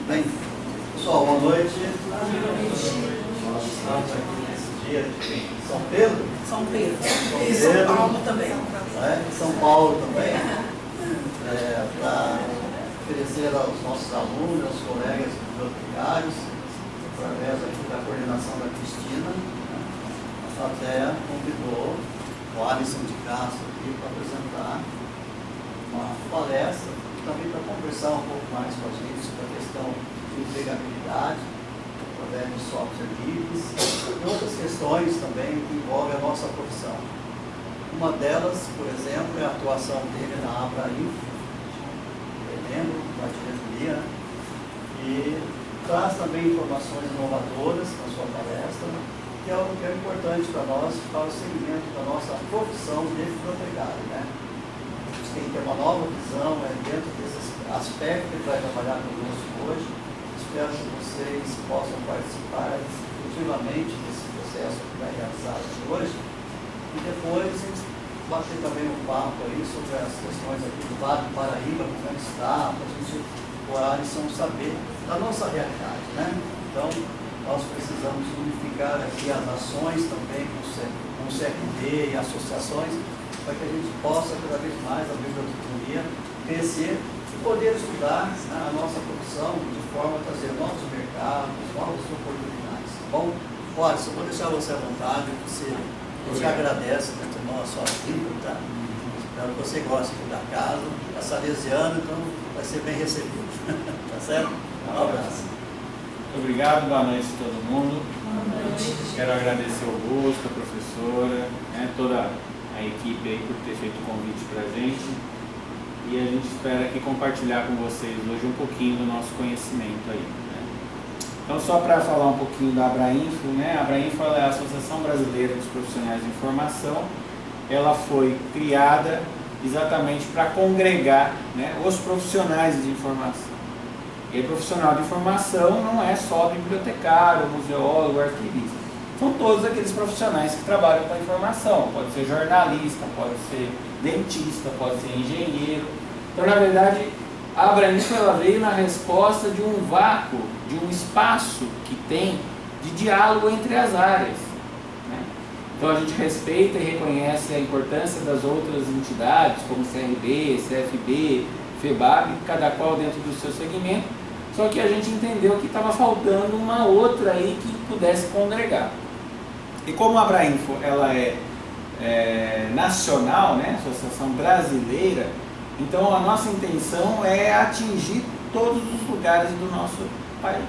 Bem, pessoal, boa noite. Nós estamos aqui nesse dia de São Pedro. São Pedro. E São Paulo também. São Paulo também. Para oferecer aos nossos alunos, aos colegas bibliotecários, através aqui da coordenação da Cristina, a plateia convidou o Alisson de Castro aqui para apresentar uma palestra e também para conversar um pouco mais com a gente sobre a questão de empregabilidade, através de software livres e outras questões também que envolvem a nossa profissão. Uma delas, por exemplo, é a atuação dele na Abrainfo, membro da diretoria, e traz também informações inovadoras na sua palestra, que é o que é importante para nós, para o segmento da nossa profissão de bibliotecário, né? A gente tem que ter uma nova visão dentro desses aspectos que ele vai trabalhar conosco hoje. Espero que vocês possam participar exclusivamente desse processo que vai realizar aqui hoje, e depois bater também um papo aí sobre as questões aqui do Vale do Paraíba, como é que está, para a gente, o Alisson, saber da nossa realidade, né? Então, nós precisamos unificar aqui as ações também com o CFD e associações, para que a gente possa cada vez mais a biblioteconomia crescer e poder estudar, né, a nossa profissão de forma a trazer novos mercados, novas oportunidades, tá bom? Alisson, vou deixar você à vontade, você te agradece de antemão a sua vida, tá? Espero que você goste aqui da casa, é salesiano, então vai ser bem recebido, tá certo? Um abraço. Muito obrigado, boa noite a todo mundo. Quero agradecer ao Augusto, a professora, né, toda a equipe aí por ter feito o convite para a gente. E a gente espera aqui compartilhar com vocês hoje um pouquinho do nosso conhecimento aí. Então, só para falar um pouquinho da Abrainfo, né? A Abrainfo é a Associação Brasileira dos Profissionais de Informação. Ela foi criada exatamente para congregar, né, os profissionais de informação. E profissional de informação não é só bibliotecário, museólogo, arquivista. São todos aqueles profissionais que trabalham com a informação. Pode ser jornalista, pode ser dentista, pode ser engenheiro. Então, na verdade, a Abrainfo ela veio na resposta de um vácuo, de um espaço que tem de diálogo entre as áreas, né? Então a gente respeita e reconhece a importância das outras entidades, como CRB, CFB, FEBAB, cada qual dentro do seu segmento, só que a gente entendeu que estava faltando uma outra aí que pudesse congregar. E como a Abrainfo ela é nacional, né, Associação Brasileira, então a nossa intenção é atingir todos os lugares do nosso país.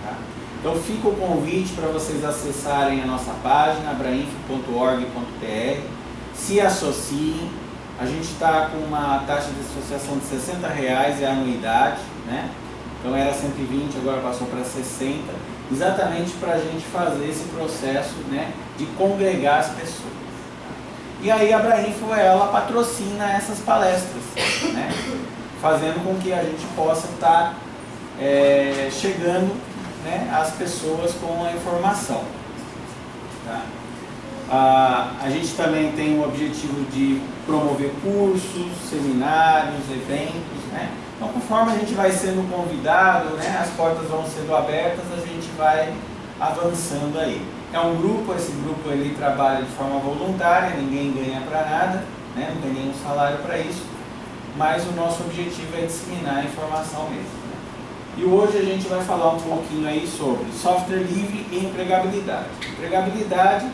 Tá? Então fica o convite para vocês acessarem a nossa página, abrainfo.org.br, se associem. A gente está com uma taxa de associação de R$60 a anuidade, né? Então era 120, agora passou para 60, exatamente para a gente fazer esse processo, né, de congregar as pessoas. E aí a Abrainfo ela patrocina essas palestras, né, fazendo com que a gente possa estar chegando, né, às pessoas com a informação. Tá? A gente também tem o objetivo de promover cursos, seminários, eventos, né? Então, conforme a gente vai sendo convidado, né, as portas vão sendo abertas, a gente vai avançando aí. É um grupo, esse grupo ele trabalha de forma voluntária, ninguém ganha para nada, né, não tem nenhum salário para isso, mas o nosso objetivo é disseminar a informação mesmo. E hoje a gente vai falar um pouquinho aí sobre software livre e empregabilidade. Empregabilidade,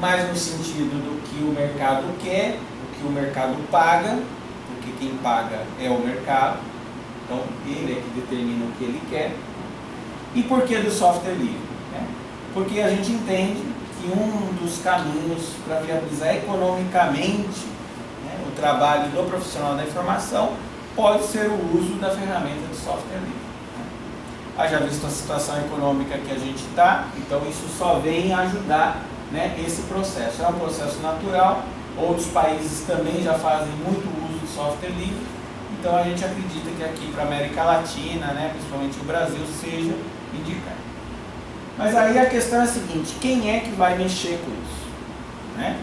mais no sentido do que o mercado quer, do que o mercado paga, porque quem paga é o mercado, então ele é que determina o que ele quer. E por que do software livre? Né? Porque a gente entende que um dos caminhos para viabilizar economicamente, né, o trabalho do profissional da informação pode ser o uso da ferramenta de software livre. Haja visto a situação econômica que a gente está, então isso só vem ajudar, né, esse processo. É um processo natural, outros países também já fazem muito uso de software livre, então a gente acredita que aqui para a América Latina, né, principalmente o Brasil, seja indicado. Mas aí a questão é a seguinte, quem é que vai mexer com isso? Né?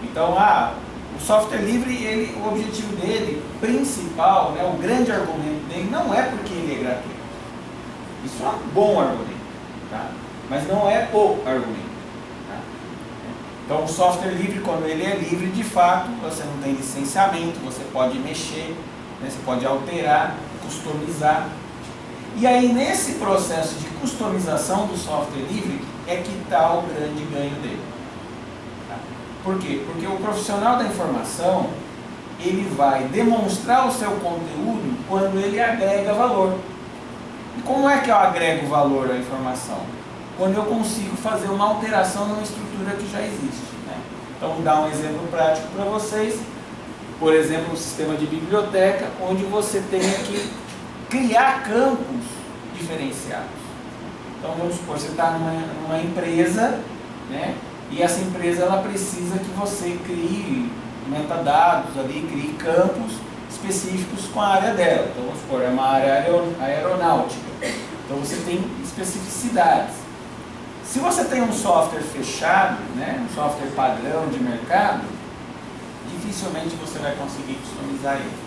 Então, o software livre, o objetivo dele, principal, né, o grande argumento dele, não é porque ele é gratuito. Isso é um bom argumento, tá? Mas não é o argumento. Tá? Então, o software livre, quando ele é livre, de fato, você não tem licenciamento, você pode mexer, né? Você pode alterar, customizar. E aí, nesse processo de customização do software livre, é que está o grande ganho dele. Tá? Por quê? Porque o profissional da informação, ele vai demonstrar o seu conteúdo quando ele agrega valor. E como é que eu agrego valor à informação? Quando eu consigo fazer uma alteração numa estrutura que já existe. Né? Então, vou dar um exemplo prático para vocês. Por exemplo, um sistema de biblioteca, onde você tem que criar campos diferenciados. Então, vamos supor, você está numa empresa, né? E essa empresa ela precisa que você crie metadados ali, crie campos específicos com a área dela. Então, vamos supor, é uma área aeronáutica. Então, você tem especificidades. Se você tem um software fechado, né, um software padrão de mercado, dificilmente você vai conseguir customizar ele.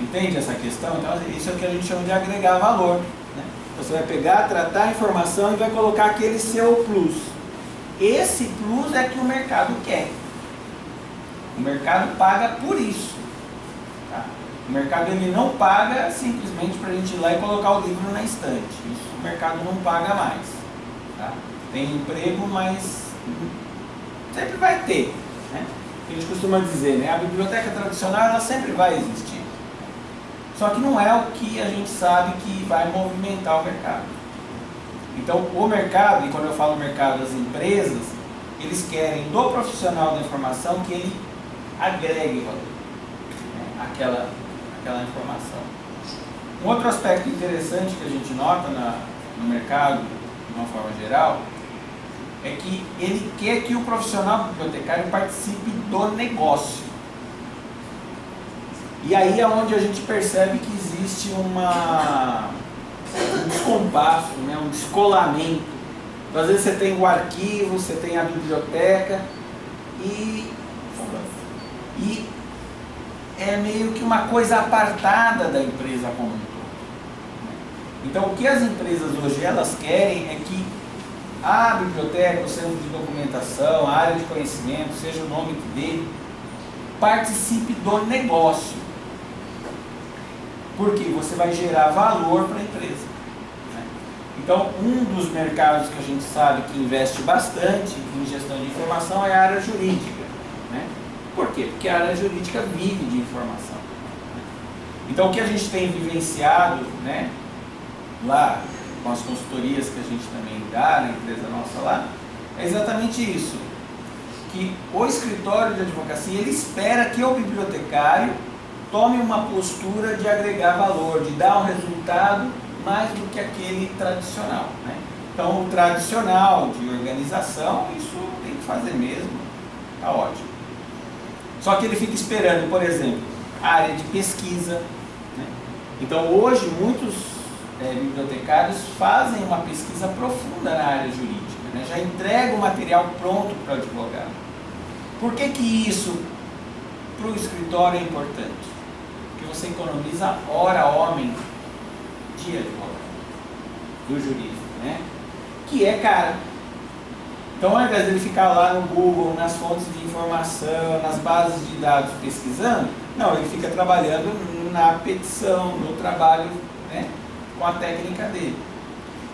Entende essa questão? Então, isso é o que a gente chama de agregar valor. Né? Você vai pegar, tratar a informação e vai colocar aquele seu plus. Esse plus é que o mercado quer. O mercado paga por isso. Tá? O mercado ele não paga simplesmente para a gente ir lá e colocar o livro na estante. Isso o mercado não paga mais. Tá? Tem emprego, mas sempre vai ter. Né? A gente costuma dizer, né? A biblioteca tradicional ela sempre vai existir. Só que não é o que a gente sabe que vai movimentar o mercado. Então, o mercado, e quando eu falo mercado, as empresas, eles querem do profissional da informação que ele agregue valor, né, aquela informação. Um outro aspecto interessante que a gente nota no mercado, de uma forma geral, é que ele quer que o profissional bibliotecário participe do negócio. E aí é onde a gente percebe que existe um descompasso, né, um descolamento. Às vezes você tem o arquivo, você tem a biblioteca e é meio que uma coisa apartada da empresa como um todo. Então o que as empresas hoje elas querem é que a biblioteca, o centro de documentação, a área de conhecimento, seja o nome que dê, participe do negócio. Porque você vai gerar valor para a empresa. Né? Então, um dos mercados que a gente sabe que investe bastante em gestão de informação é a área jurídica. Né? Por quê? Porque a área jurídica vive de informação. Né? Então, o que a gente tem vivenciado, né, lá, com as consultorias que a gente também dá na empresa nossa lá, é exatamente isso. Que o escritório de advocacia, ele espera que o bibliotecário tome uma postura de agregar valor, de dar um resultado mais do que aquele tradicional. Né? Então, o tradicional de organização, isso tem que fazer mesmo, está ótimo. Só que ele fica esperando, por exemplo, a área de pesquisa. Né? Então, hoje, muitos bibliotecários fazem uma pesquisa profunda na área jurídica, né? Já entregam o material pronto para o advogado. Por que isso, para o escritório, é importante? Porque você economiza hora homem de advogado, do jurista, né? Que é caro. Então, ao invés dele ficar lá no Google, nas fontes de informação, nas bases de dados pesquisando, não, ele fica trabalhando na petição, no trabalho, né, com a técnica dele.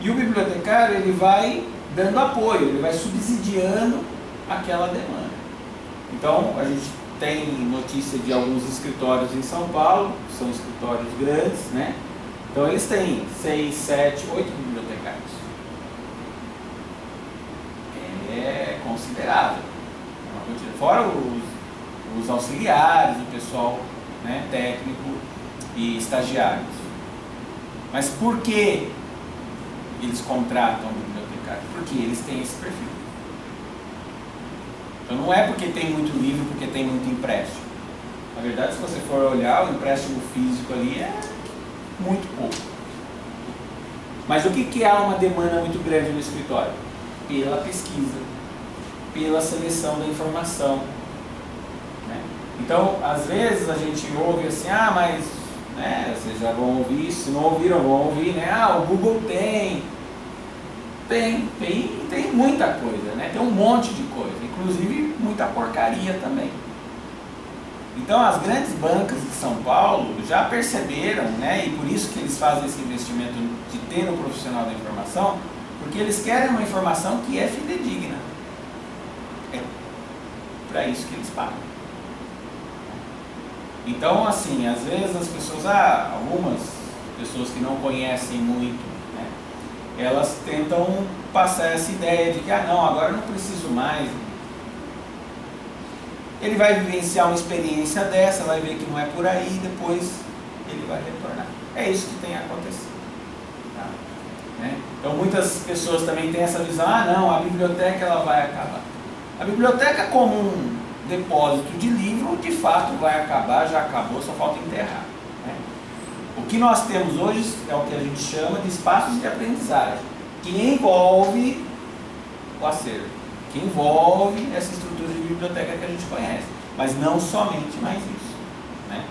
E o bibliotecário, ele vai dando apoio, ele vai subsidiando aquela demanda. Então, a gente tem notícia de alguns escritórios em São Paulo, que são escritórios grandes, né? Então, eles têm 6, 7, 8 bibliotecários. É considerável. Fora os auxiliares, o pessoal, né, técnico e estagiários. Mas por que eles contratam o bibliotecário? Porque eles têm esse perfil. Então não é porque tem muito livro, porque tem muito empréstimo. Na verdade, se você for olhar, o empréstimo físico ali é muito pouco. Mas o que há uma demanda muito grande no escritório? Pela pesquisa, pela seleção da informação. Né? Então, às vezes a gente ouve assim, mas né? Vocês já vão ouvir, se não ouviram, vão ouvir, né? Ah, o Google tem muita coisa, né? Tem um monte de coisa, inclusive muita porcaria também. Então as grandes bancas de São Paulo já perceberam, né? E por isso que eles fazem esse investimento de ter um profissional da informação, porque eles querem uma informação que é fidedigna. É para isso que eles pagam. Então, assim, às vezes as pessoas, algumas pessoas que não conhecem muito, né, elas tentam passar essa ideia de que, não, agora eu não preciso mais. Ele vai vivenciar uma experiência dessa, vai ver que não é por aí, e depois ele vai retornar. É isso que tem acontecido. Tá? Né? Então muitas pessoas também têm essa visão, não, a biblioteca ela vai acabar. A biblioteca como um depósito de livro, de fato vai acabar, já acabou, só falta enterrar. Né? O que nós temos hoje é o que a gente chama de espaços de aprendizagem, que envolve o acervo, que envolve essa estrutura de biblioteca que a gente conhece, mas não somente mais isso. Né?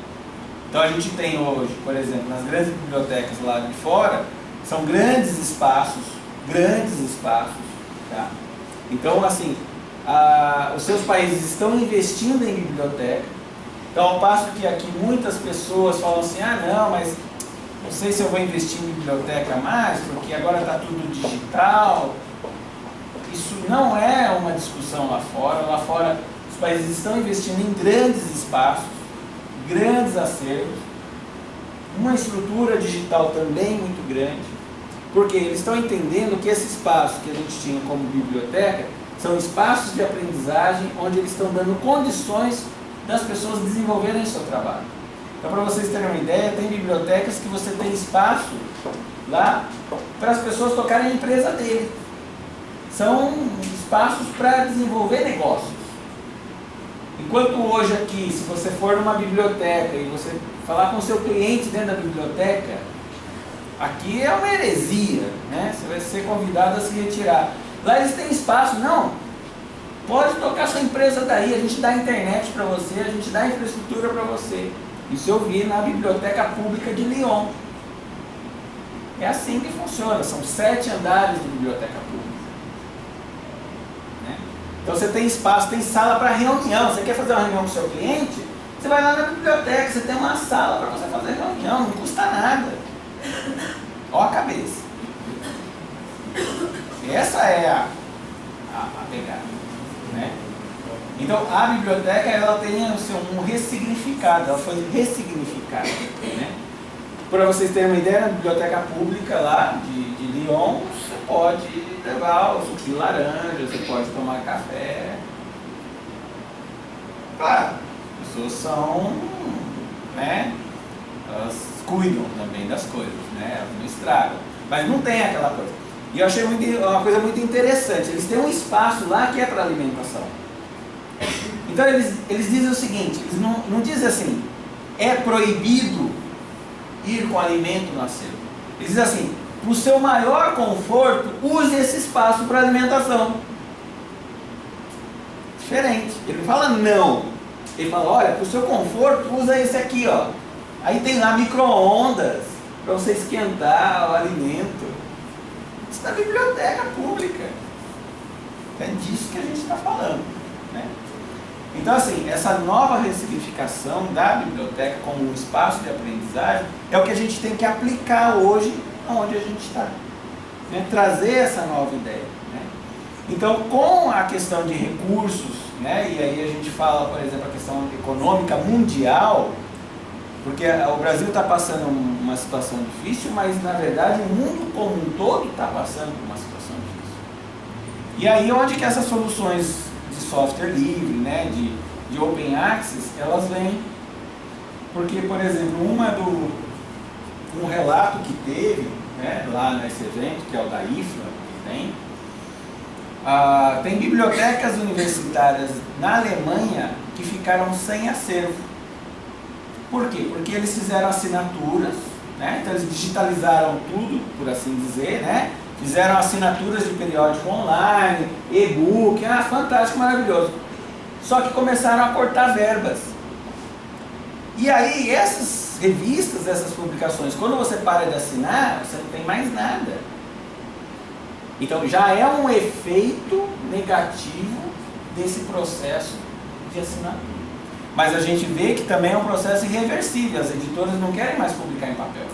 Então a gente tem hoje, por exemplo, nas grandes bibliotecas lá de fora, são grandes espaços, tá? Então assim, os seus países estão investindo em biblioteca. Então, ao passo que aqui muitas pessoas falam assim, não, mas não sei se eu vou investir em biblioteca mais, porque agora está tudo digital. Isso não é uma discussão lá fora. Lá fora, os países estão investindo em grandes espaços, grandes acervos, uma estrutura digital também muito grande, porque eles estão entendendo que esse espaço que a gente tinha como biblioteca são espaços de aprendizagem onde eles estão dando condições das pessoas desenvolverem o seu trabalho. Então, para vocês terem uma ideia, tem bibliotecas que você tem espaço lá para as pessoas tocarem a empresa dele. São espaços para desenvolver negócios. Enquanto hoje aqui, se você for numa biblioteca e você falar com o seu cliente dentro da biblioteca, aqui é uma heresia, né? Você vai ser convidado a se retirar. Lá eles têm espaço, não, pode tocar sua empresa daí, a gente dá internet para você, a gente dá infraestrutura para você. Isso eu vi na Biblioteca Pública de Lyon. É assim que funciona, são 7 andares de biblioteca pública. Né? Então você tem espaço, tem sala para reunião, você quer fazer uma reunião com o seu cliente, você vai lá na biblioteca, você tem uma sala para você fazer reunião, não custa nada. Ó a cabeça. Essa é a pegada, né? Então a biblioteca ela tem um ressignificado, ela foi ressignificada, né? Para vocês terem uma ideia, na biblioteca pública lá de Lyon, você pode levar o suco de laranja, você pode tomar café. Claro, as pessoas são, né? Elas cuidam também das coisas, né? Elas não estragam, mas não tem aquela coisa. E eu achei uma coisa muito interessante, eles têm um espaço lá que é para alimentação. Então eles dizem o seguinte, eles não dizem assim, é proibido ir com alimento no acervo. Eles dizem assim, para o seu maior conforto, use esse espaço para alimentação. Diferente, ele não fala não, ele fala, olha, para o seu conforto, usa esse aqui, ó. Aí tem lá micro-ondas para você esquentar o alimento. Isso é da biblioteca pública. É disso que a gente está falando. Né? Então, assim, essa nova ressignificação da biblioteca como um espaço de aprendizagem é o que a gente tem que aplicar hoje onde a gente está. Né? Trazer essa nova ideia. Né? Então, com a questão de recursos, né? E aí a gente fala, por exemplo, a questão econômica mundial, porque o Brasil está passando uma situação difícil, mas na verdade o mundo como um todo está passando por uma situação difícil. E aí onde que essas soluções de software livre, né, de open access, elas vêm? Porque, por exemplo, um relato que teve, né, lá nesse evento, que é o da IFLA, tem bibliotecas universitárias na Alemanha que ficaram sem acervo. Por quê? Porque eles fizeram assinaturas, né? Então eles digitalizaram tudo, por assim dizer, né? Fizeram assinaturas de periódico online, e-book, fantástico, maravilhoso. Só que começaram a cortar verbas. E aí esses revistas dessas publicações. Quando você para de assinar, você não tem mais nada. Então já é um efeito negativo desse processo de assinatura. Mas a gente vê que também é um processo irreversível. As editoras não querem mais publicar em papel.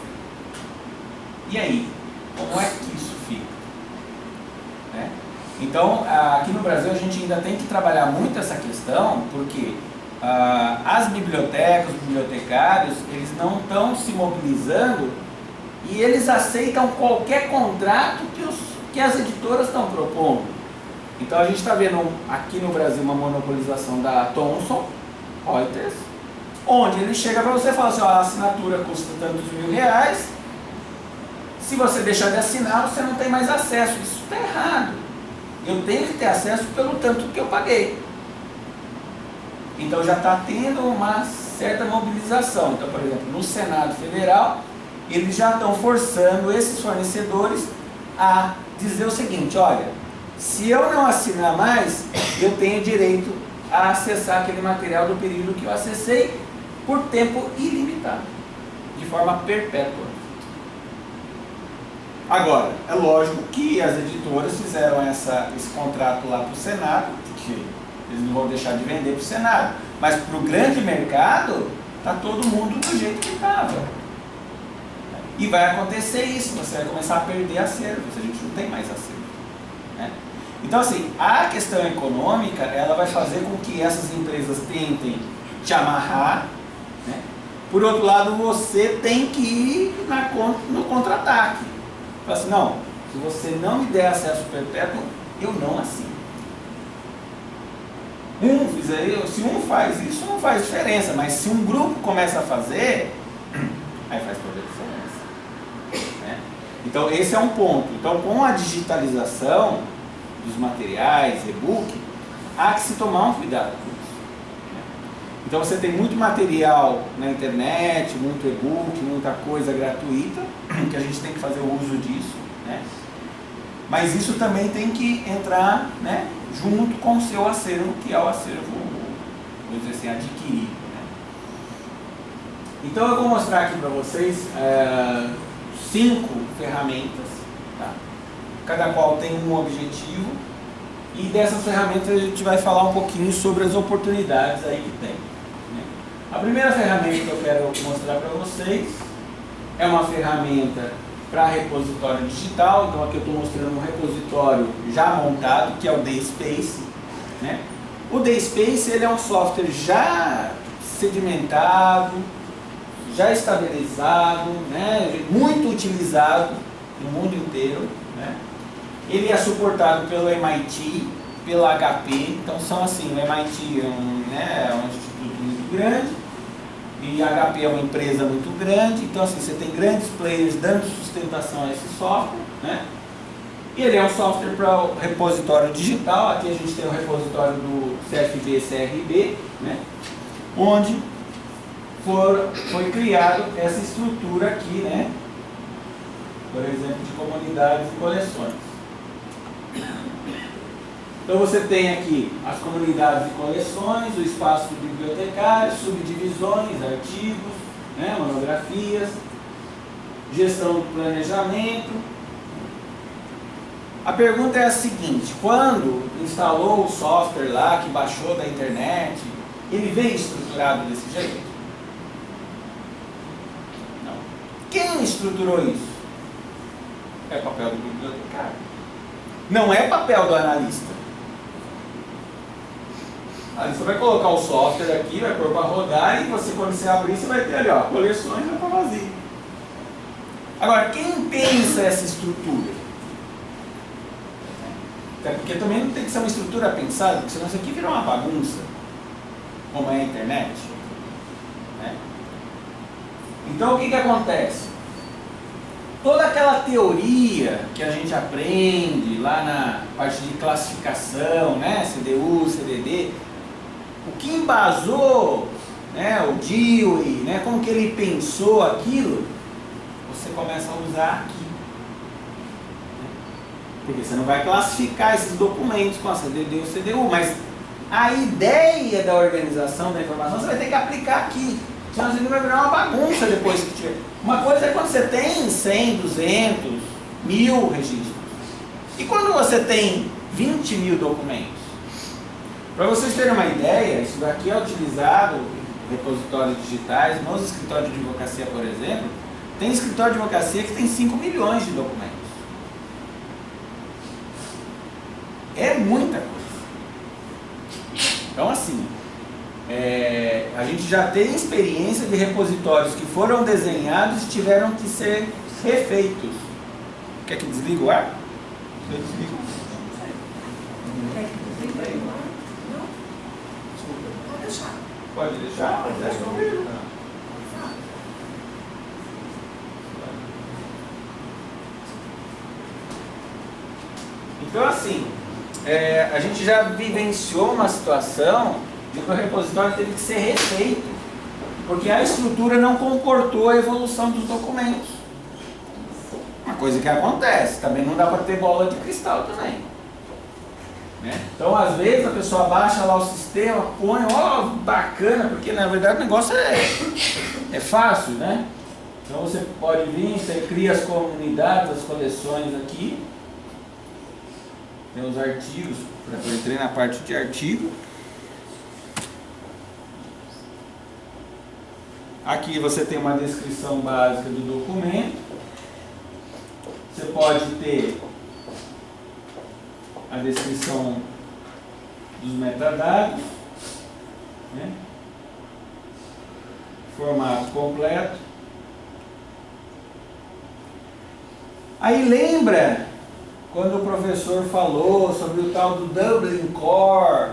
E aí? Como é que isso fica? Né? Então, aqui no Brasil a gente ainda tem que trabalhar muito essa questão, porque as bibliotecas, os bibliotecários, eles não estão se mobilizando e eles aceitam qualquer contrato que as editoras estão propondo. Então a gente está vendo aqui no Brasil uma monopolização da Thomson Reuters, onde ele chega para você e fala assim, ó, a assinatura custa tantos R$1.000, se você deixar de assinar, você não tem mais acesso. Isso está errado. Eu tenho que ter acesso pelo tanto que eu paguei. Então já está tendo uma certa mobilização. Então, por exemplo, no Senado Federal, eles já estão forçando esses fornecedores a dizer o seguinte, olha, se eu não assinar mais, eu tenho direito a acessar aquele material do período que eu acessei por tempo ilimitado, de forma perpétua. Agora, é lógico que as editoras fizeram esse contrato lá para o Senado, porque eles não vão deixar de vender para o Senado, mas para o grande mercado, está todo mundo do jeito que estava. E vai acontecer isso, você vai começar a perder acervo, a gente não tem mais acervo. Né? Então, assim, a questão econômica, ela vai fazer com que essas empresas tentem te amarrar, né? Por outro lado, você tem que ir no contra-ataque. Fala assim, não, se você não me der acesso perpétuo, eu não assino. Se um faz isso, não faz diferença, mas se um grupo começa a fazer, aí faz toda a diferença. Né? Então esse é um ponto. Então com a digitalização dos materiais, e-book, há que se tomar um cuidado com isso. Então você tem muito material na internet, muito e-book, muita coisa gratuita, que a gente tem que fazer o uso disso, né? Mas isso também tem que entrar, né, junto com o seu acervo, que é o acervo, vamos dizer assim, adquirido. Né? Então eu vou mostrar aqui para vocês 5 ferramentas, tá? Cada qual tem um objetivo, e dessas ferramentas a gente vai falar um pouquinho sobre as oportunidades aí que tem. Né? A primeira ferramenta que eu quero mostrar para vocês é uma ferramenta para repositório digital. Então aqui eu estou mostrando um repositório já montado, que é o DSpace. Né? O DSpace ele é um software já sedimentado, já estabilizado, né? Muito utilizado no mundo inteiro. Né? Ele é suportado pelo MIT, pela HP. Então são assim, o MIT é um instituto muito grande, e a HP é uma empresa muito grande, então assim, você tem grandes players dando sustentação a esse software, né? E ele é um software para o repositório digital. Aqui a gente tem o repositório do CFB-CRB, né? Onde foi criado essa estrutura aqui, né? Por exemplo, de comunidades e coleções. Então você tem aqui as comunidades e coleções, o espaço do bibliotecário, subdivisões, artigos, né, monografias, gestão do planejamento. A pergunta é a seguinte: quando instalou o software lá, que baixou da internet, ele vem estruturado desse jeito? Não. Quem estruturou isso? É papel do bibliotecário. Não é papel do analista. Aí você vai colocar o software aqui, vai pôr para rodar, e você, quando você abrir, você vai ter ali, ó, coleções, já está vazio. Agora, quem pensa essa estrutura? Até porque também não tem que ser uma estrutura pensada, porque senão isso aqui vira uma bagunça, como é a internet. Né? Então o que acontece? Toda aquela teoria que a gente aprende lá na parte de classificação, né, CDU, CDD, o que embasou, né, o Dewey, né, como que ele pensou aquilo, você começa a usar aqui. Porque você não vai classificar esses documentos com a CDD ou CDU, mas a ideia da organização da informação você vai ter que aplicar aqui. Senão isso aqui vai virar uma bagunça depois que tiver. Uma coisa é quando você tem 100, 200, 1000 registros. E quando você tem 20 mil documentos? Para vocês terem uma ideia, isso daqui é utilizado em repositórios digitais, nos escritórios de advocacia, por exemplo. Tem escritório de advocacia que tem 5 milhões de documentos. É muita coisa. Então, assim, a gente já tem experiência de repositórios que foram desenhados e tiveram que ser refeitos. Quer que desligue o ar? Eu desligo. Pode deixar? Pode deixar comigo. Então, assim, a gente já vivenciou uma situação de que o repositório teve que ser refeito, porque a estrutura não comportou a evolução dos documentos. Uma coisa que acontece, também não dá para ter bola de cristal também. Né? Então, às vezes, a pessoa baixa lá o sistema, põe, ó, bacana, porque na verdade o negócio é fácil, né? Então você pode vir, você cria as comunidades, as coleções aqui. Tem os artigos, eu entrei na parte de artigo. Aqui você tem uma descrição básica do documento. Você pode ter a descrição dos metadados, né? Formato completo. Aí lembra quando o professor falou sobre o tal do Dublin Core,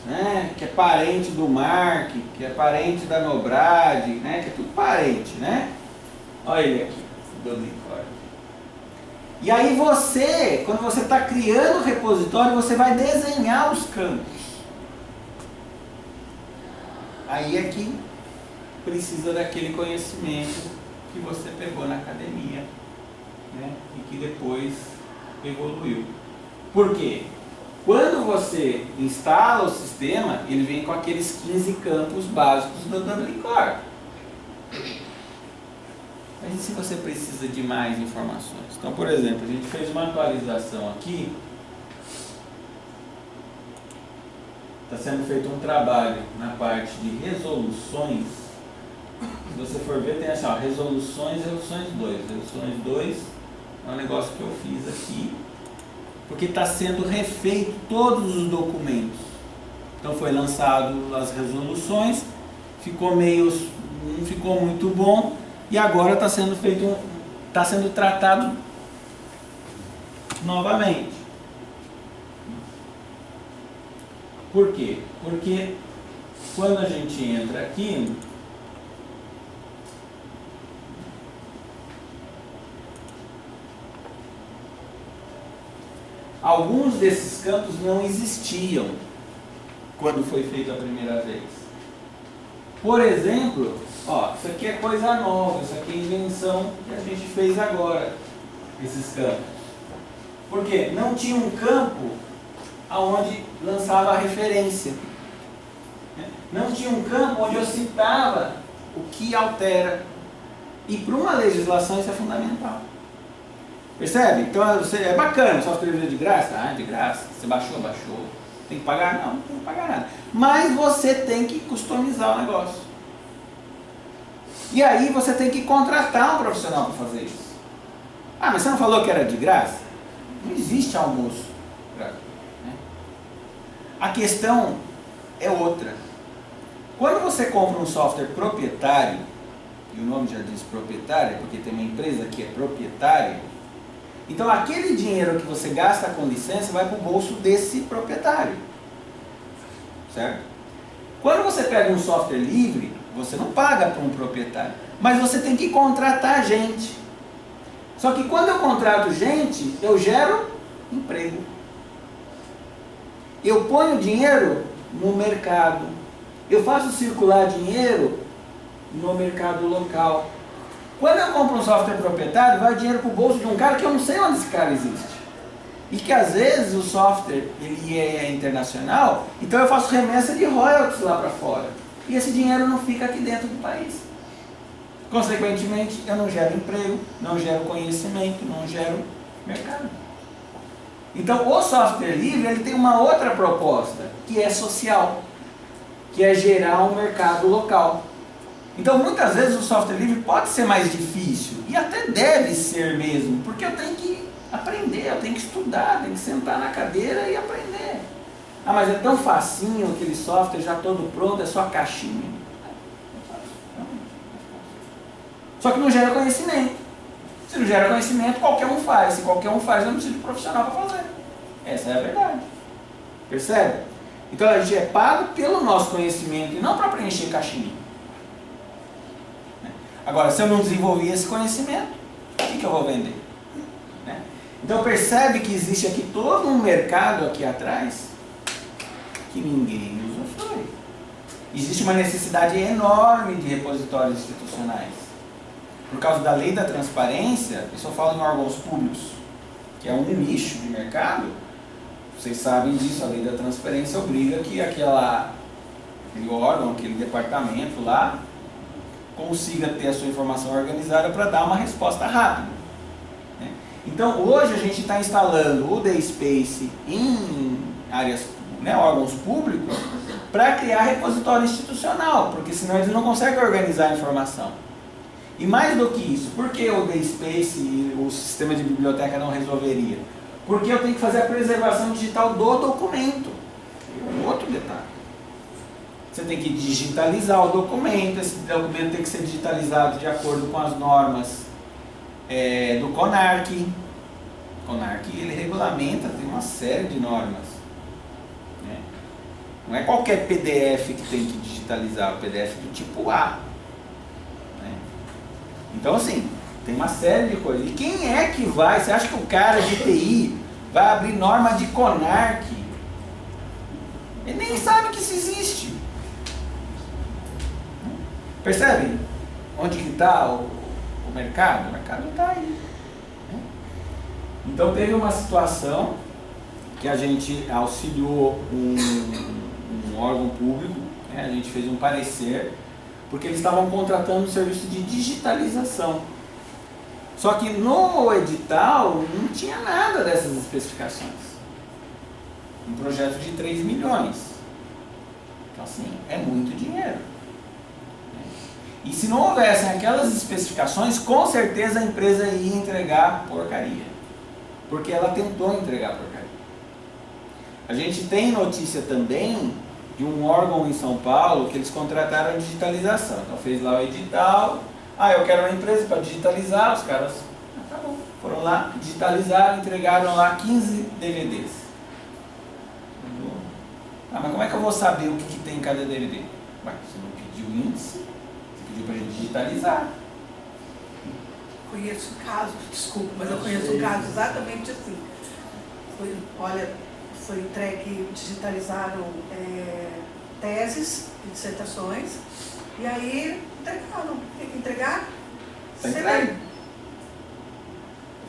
né? Que é parente do MARC, que é parente da Nobrad, né? Que é tudo parente, né? Olha ele aqui, o Dublin Core. E aí você, quando você está criando o repositório, você vai desenhar os campos. Aí é que precisa daquele conhecimento que você pegou na academia, né? E que depois evoluiu. Por quê? Quando você instala o sistema, ele vem com aqueles 15 campos básicos do Dublin Core. Mas e se você precisa de mais informações? Então, por exemplo, a gente fez uma atualização aqui. Está sendo feito um trabalho na parte de resoluções. Se você for ver, tem assim, ó, resoluções 2. Resoluções 2 é um negócio que eu fiz aqui, porque está sendo refeito todos os documentos. Então foi lançado as resoluções, não ficou muito bom, e agora está sendo feito, está sendo tratado novamente. Por quê? Porque quando a gente entra aqui, alguns desses campos não existiam quando foi feito a primeira vez. Por exemplo, ó, isso aqui é coisa nova, isso aqui é invenção que a gente fez agora, esses campos. Por quê? Não tinha um campo aonde lançava a referência. Não tinha um campo onde eu citava o que altera. E para uma legislação isso é fundamental. Percebe? Então é bacana, só escrever de graça? Ah, de graça. Você baixou? Tem que pagar? Não, não tem que pagar nada. Mas você tem que customizar o negócio. E aí você tem que contratar um profissional para fazer isso. Ah, mas você não falou que era de graça? Não existe almoço grátis, né? A questão é outra. Quando você compra um software proprietário, e o nome já diz proprietário, porque tem uma empresa que é proprietária, então aquele dinheiro que você gasta com licença vai para o bolso desse proprietário, certo? Quando você pega um software livre, você não paga para um proprietário, mas você tem que contratar gente. Só que quando eu contrato gente, eu gero emprego. Eu ponho dinheiro no mercado. Eu faço circular dinheiro no mercado local. Quando eu compro um software proprietário, vai dinheiro para o bolso de um cara que eu não sei onde esse cara existe. E que às vezes o software ele é internacional, então eu faço remessa de royalties lá para fora. e esse dinheiro não fica aqui dentro do país. Consequentemente, eu não gero emprego, não gero conhecimento, não gero mercado. Então, o software livre ele tem uma outra proposta, que é social, que é gerar um mercado local. Então, muitas vezes o software livre pode ser mais difícil, e até deve ser mesmo, porque eu tenho que aprender, eu tenho que estudar, tenho que sentar na cadeira e aprender. Ah, mas é tão facinho aquele software já todo pronto, é só caixinha. Só que não gera conhecimento. Se não gera conhecimento, qualquer um faz. Se qualquer um faz, eu não preciso de profissional para fazer. Essa é a verdade. Percebe? Então a gente é pago pelo nosso conhecimento e não para preencher caixinha. Agora, se eu não desenvolver esse conhecimento, o que eu vou vender? Então percebe que existe aqui todo um mercado aqui atrás que ninguém usufrui. Existe uma necessidade enorme de repositórios institucionais. Por causa da lei da transparência, isso eu falo em órgãos públicos, que é um nicho de mercado. Vocês sabem disso, a lei da transparência obriga que aquele órgão, aquele departamento lá, consiga ter a sua informação organizada para dar uma resposta rápida. Então hoje a gente está instalando o DSpace em áreas, órgãos públicos, para criar repositório institucional, porque senão eles não conseguem organizar a informação. E mais do que isso, por que o DSpace e o sistema de biblioteca não resolveria? Porque eu tenho que fazer a preservação digital do documento. Outro detalhe. Você tem que digitalizar o documento, esse documento tem que ser digitalizado de acordo com as normas do CONARC. O CONARC ele regulamenta, tem uma série de normas. Não é qualquer PDF que tem que digitalizar, o PDF do tipo A. Então assim, tem uma série de coisas. E quem é que vai? Você acha que o cara de TI vai abrir norma de CONARC? Ele nem sabe que isso existe. Percebe? Onde que está o mercado? O mercado está aí. Então teve uma situação que a gente auxiliou um órgão público, a gente fez um parecer, porque eles estavam contratando um serviço de digitalização. Só que no edital não tinha nada dessas especificações. Um projeto de 3 milhões. Então assim, é muito dinheiro. E se não houvessem aquelas especificações, com certeza a empresa ia entregar porcaria. Porque ela tentou entregar porcaria. A gente tem notícia também de um órgão em São Paulo que eles contrataram a digitalização. Então fez lá o edital. Eu quero uma empresa para digitalizar. Os caras, tá bom. Foram lá, digitalizaram, entregaram lá 15 DVDs. Mas como é que eu vou saber o que tem em cada DVD? Você não pediu índice, você pediu para a gente digitalizar. Conheço casos, desculpa, mas eu conheço um caso exatamente assim. Foi entregue, digitalizaram teses e dissertações, e aí entregaram. Tem que entregar? Tem que entregar.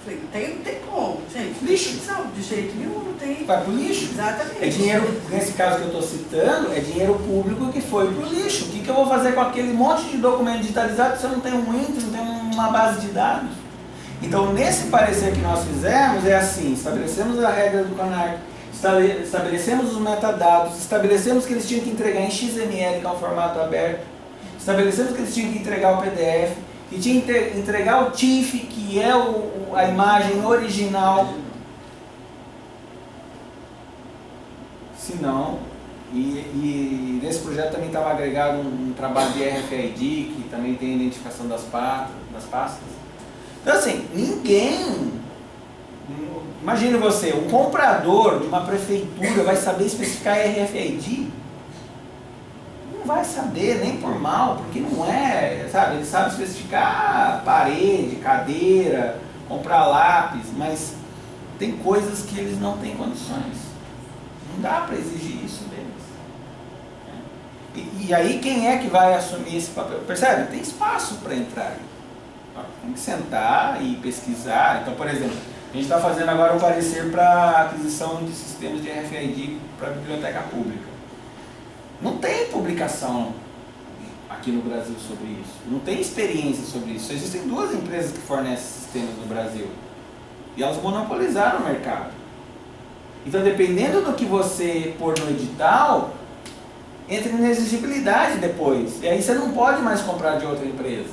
Eu falei, não tem como, gente. Lixo. Não, de jeito nenhum, não tem. Vai pro lixo. Exatamente. É dinheiro, nesse caso que eu estou citando, é dinheiro público que foi pro lixo. O que eu vou fazer com aquele monte de documento digitalizado se eu não tenho um índice, não tenho uma base de dados? Então, nesse parecer que nós fizemos, é assim, estabelecemos a regra do CONARC, estabelecemos os metadados, estabelecemos que eles tinham que entregar em XML, que é um formato aberto, estabelecemos que eles tinham que entregar o PDF, que tinha que entregar o TIFF, que é a imagem original. Se não, e nesse projeto também estava agregado um trabalho de RFID, que também tem identificação das pastas. Então assim, ninguém, imagine você, um comprador de uma prefeitura vai saber especificar RFID? Não vai saber, nem por mal, porque não é, sabe, ele sabe especificar parede, cadeira, comprar lápis, mas tem coisas que eles não têm condições. Não dá para exigir isso deles. E aí quem é que vai assumir esse papel? Percebe? Tem espaço para entrar. Tem que sentar e pesquisar. Então, por exemplo, a gente está fazendo agora um parecer para aquisição de sistemas de RFID para a biblioteca pública. Não tem publicação aqui no Brasil sobre isso. Não tem experiência sobre isso. Existem 2 empresas que fornecem sistemas no Brasil. E elas monopolizaram o mercado. Então, dependendo do que você pôr no edital, entra em inexigibilidade depois. E aí você não pode mais comprar de outra empresa.